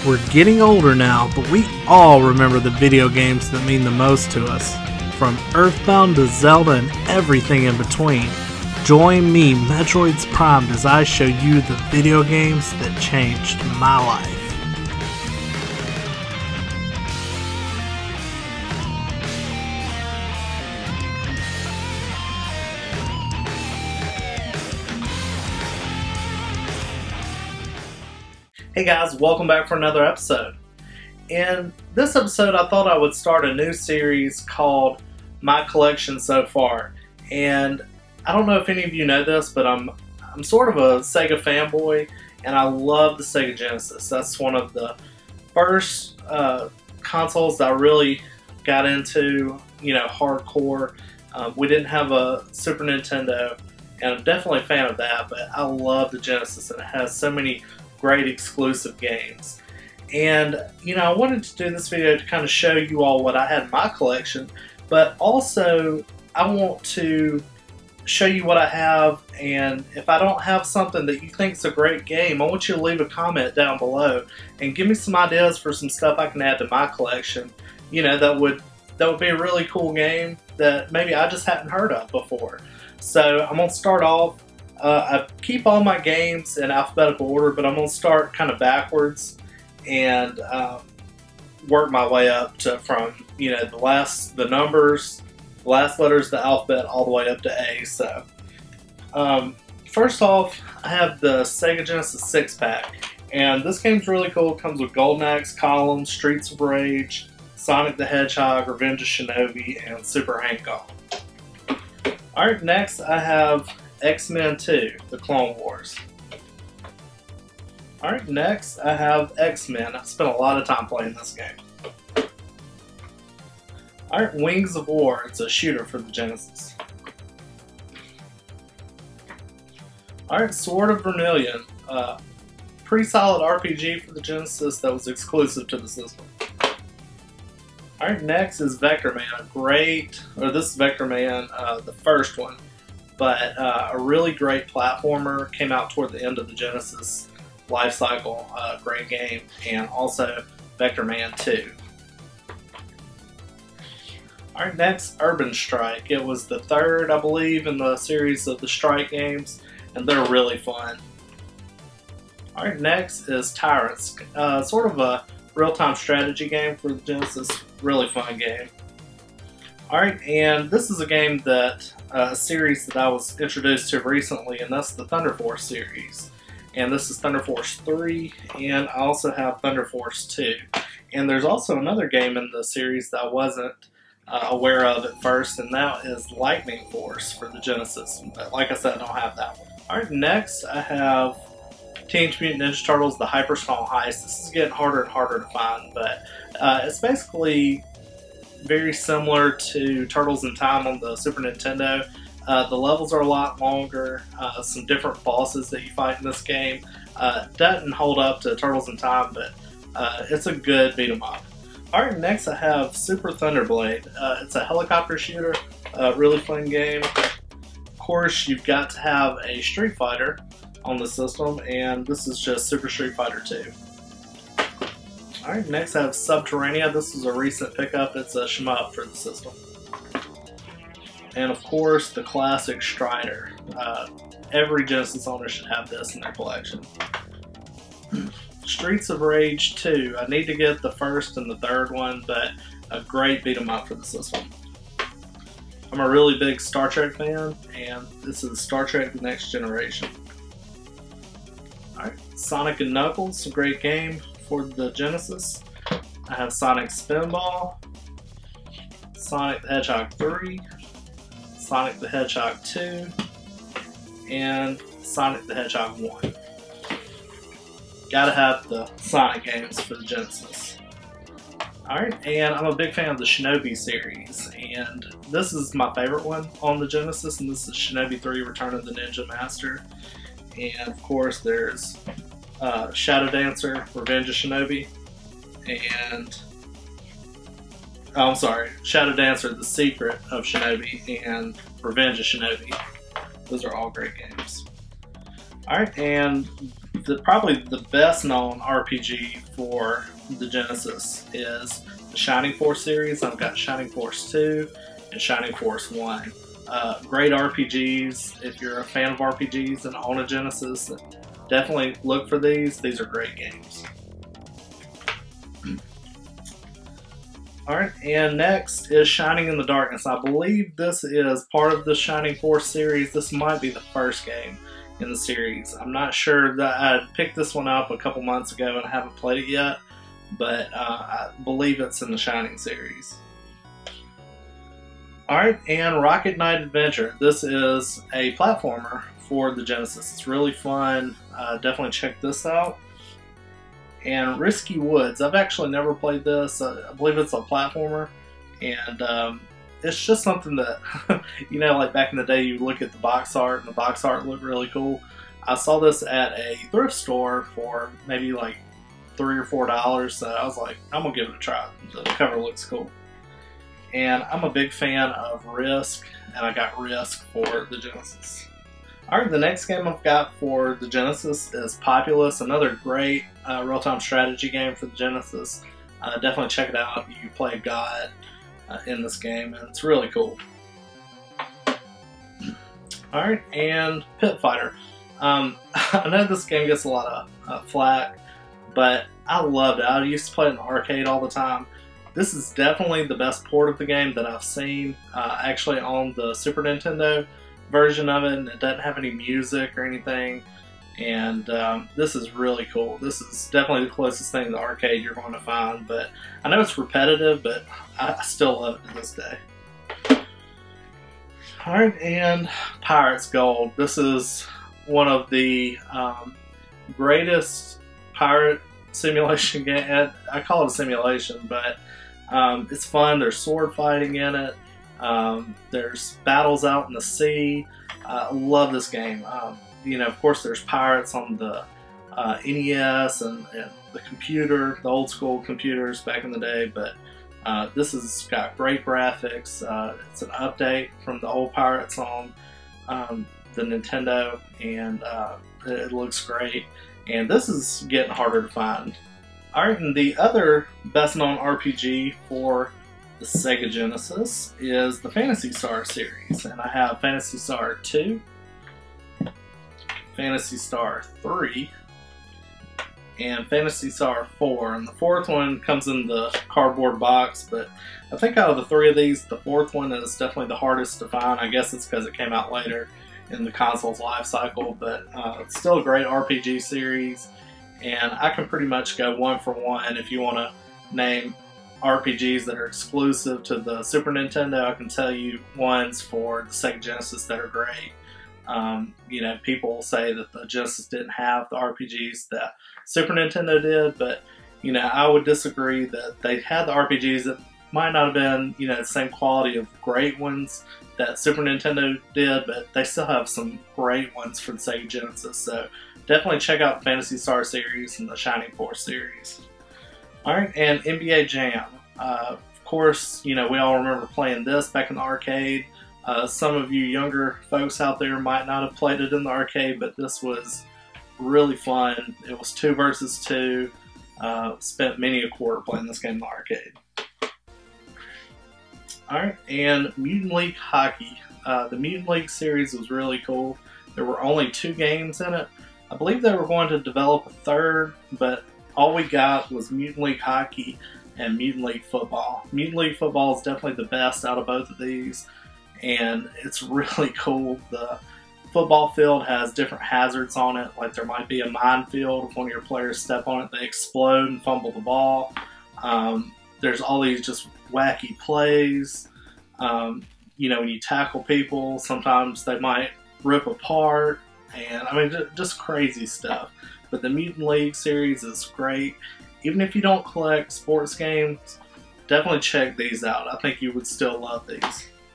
We're getting older now, but we all remember the video games that mean the most to us. From Earthbound to Zelda and everything in between. Join me, Metroids Primed, as I show you the video games that changed my life. Hey guys, welcome back for another episode. In this episode, I thought I would start a new series called My Collection So Far. And I don't know if any of you know this, but I'm sort of a Sega fanboy, and I love the Sega Genesis. That's one of the first consoles that I really got into, hardcore. We didn't have a Super Nintendo, and I'm definitely a fan of that, but I love the Genesis, and it has so many great exclusive games. And I wanted to do this video to kind of show you all what I had in my collection, but also I want to show you what I have, and if I don't have something that you think is a great game, I want you to leave a comment down below and give me some ideas for some stuff I can add to my collection, that would be a really cool game that maybe I just hadn't heard of before. So I'm going to start off. I keep all my games in alphabetical order, but I'm going to start kind of backwards and work my way up to from the last letters of the alphabet all the way up to A. So first off, I have the Sega Genesis 6-pack, and this game's really cool. It comes with Golden Axe, Columns, Streets of Rage, Sonic the Hedgehog, Revenge of Shinobi, and Super Hang-On. Alright, next I have X-Men 2, The Clone Wars. Alright, next I have X-Men. I've spent a lot of time playing this game. Alright, Wings of War. It's a shooter for the Genesis. Alright, Sword of Vermilion. Pretty solid RPG for the Genesis that was exclusive to the system. Alright, next is Vector Man. This is Vector Man, the first one. But a really great platformer, came out toward the end of the Genesis life cycle. Great game. And also Vector Man 2. Alright, next, Urban Strike. It was the third, I believe, in the series of the Strike games, and they're really fun. Alright, next is Tyrants. Sort of a real-time strategy game for the Genesis. Really fun game. Alright, and this is a game that, a series that I was introduced to recently, and that's the Thunder Force series. And this is Thunder Force 3, and I also have Thunder Force 2. And there's also another game in the series that I wasn't aware of at first, and that is Lightning Force for the Genesis. But like I said, I don't have that one. Alright, next I have Teenage Mutant Ninja Turtles, the Hyper Small Heist. This is getting harder and harder to find, but it's basically very similar to Turtles in Time on the Super Nintendo. The levels are a lot longer, some different bosses that you fight in this game. Doesn't hold up to Turtles in Time, but it's a good beat 'em up. Alright, next I have Super Thunderblade. It's a helicopter shooter, really fun game. Of course, you've got to have a Street Fighter on the system, and this is just Super Street Fighter 2. Alright, next I have Subterranea. This is a recent pickup. It's a shmup for the system. And of course, the classic Strider. Every Genesis owner should have this in their collection. Streets of Rage 2. I need to get the first and the third one, but a great beat 'em up for the system. I'm a really big Star Trek fan, and this is Star Trek The Next Generation. Alright, Sonic and Knuckles, a great game for the Genesis. I have Sonic Spinball, Sonic the Hedgehog 3, Sonic the Hedgehog 2, and Sonic the Hedgehog 1. Gotta have the Sonic games for the Genesis. Alright, and I'm a big fan of the Shinobi series, and this is my favorite one on the Genesis, and this is Shinobi 3 Return of the Ninja Master. And of course there's Shadow Dancer, Revenge of Shinobi, and Shadow Dancer, The Secret of Shinobi, and Revenge of Shinobi. Those are all great games. Alright, and probably the best known RPG for the Genesis is the Shining Force series. I've got Shining Force 2 and Shining Force 1. Great RPGs. If you're a fan of RPGs and own a Genesis, definitely look for these. These are great games. Alright, and next is Shining in the Darkness. I believe this is part of the Shining Force series. This might be the first game in the series. I'm not sure. That I picked this one up a couple months ago and I haven't played it yet, but I believe it's in the Shining series. Alright, and Rocket Knight Adventure. This is a platformer for the Genesis. It's really fun. Definitely check this out. And Risky Woods. I've actually never played this. I believe it's a platformer, and it's just something that, you know, like back in the day, you look at the box art, and the box art looked really cool. I saw this at a thrift store for maybe like $3 or $4, so I was like, I'm gonna give it a try. The cover looks cool. And I'm a big fan of Risk, and I got Risk for the Genesis. Alright, the next game I've got for the Genesis is Populous, another great real-time strategy game for the Genesis. Definitely check it out. You play a god in this game, and it's really cool. Alright, and Pit Fighter. I know this game gets a lot of flack, but I loved it. I used to play it in the arcade all the time. This is definitely the best port of the game that I've seen. Actually on the Super Nintendo version of it, and it doesn't have any music or anything, and this is really cool. This is definitely the closest thing to the arcade you're going to find, but I know it's repetitive, but I still love it to this day. Alright, and Pirates Gold. This is one of the greatest pirate simulation game. I call it a simulation, but it's fun. There's sword fighting in it. There's battles out in the sea. I love this game. You know, of course, there's pirates on the NES and the computer, the old school computers back in the day, but this has got great graphics. It's an update from the old pirates on the Nintendo, and it looks great. And this is getting harder to find. Alright, and the other best known RPG for the Sega Genesis is the Phantasy Star series, and I have Phantasy Star 2, Phantasy Star 3, and Phantasy Star 4, and the fourth one comes in the cardboard box, but I think out of the three of these, the fourth one is definitely the hardest to find. I guess it's because it came out later in the console's life cycle, but it's still a great RPG series, and I can pretty much go one for one. If you want to name RPGs that are exclusive to the Super Nintendo, I can tell you ones for the Sega Genesis that are great. You know, people say that the Genesis didn't have the RPGs that Super Nintendo did, but, you know, I would disagree that they had the RPGs that might not have been, you know, the same quality of great ones that Super Nintendo did, but they still have some great ones for the Sega Genesis. So definitely check out the Phantasy Star series and the Shining Force series. Alright, and NBA Jam. Of course, you know, we all remember playing this back in the arcade. Some of you younger folks out there might not have played it in the arcade, but this was really fun. It was 2 versus 2. Spent many a quarter playing this game in the arcade. Alright, and Mutant League Hockey. The Mutant League series was really cool. There were only 2 games in it. I believe they were going to develop a third, but all we got was Mutant League Hockey and Mutant League Football. Mutant League Football is definitely the best out of both of these, and it's really cool. The football field has different hazards on it, like there might be a minefield. If one of your players step on it, they explode and fumble the ball. There's all these just wacky plays. You know, when you tackle people, sometimes they might rip apart, and I mean, just crazy stuff. But the Mutant League series is great. Even if you don't collect sports games, definitely check these out. I think you would still love these.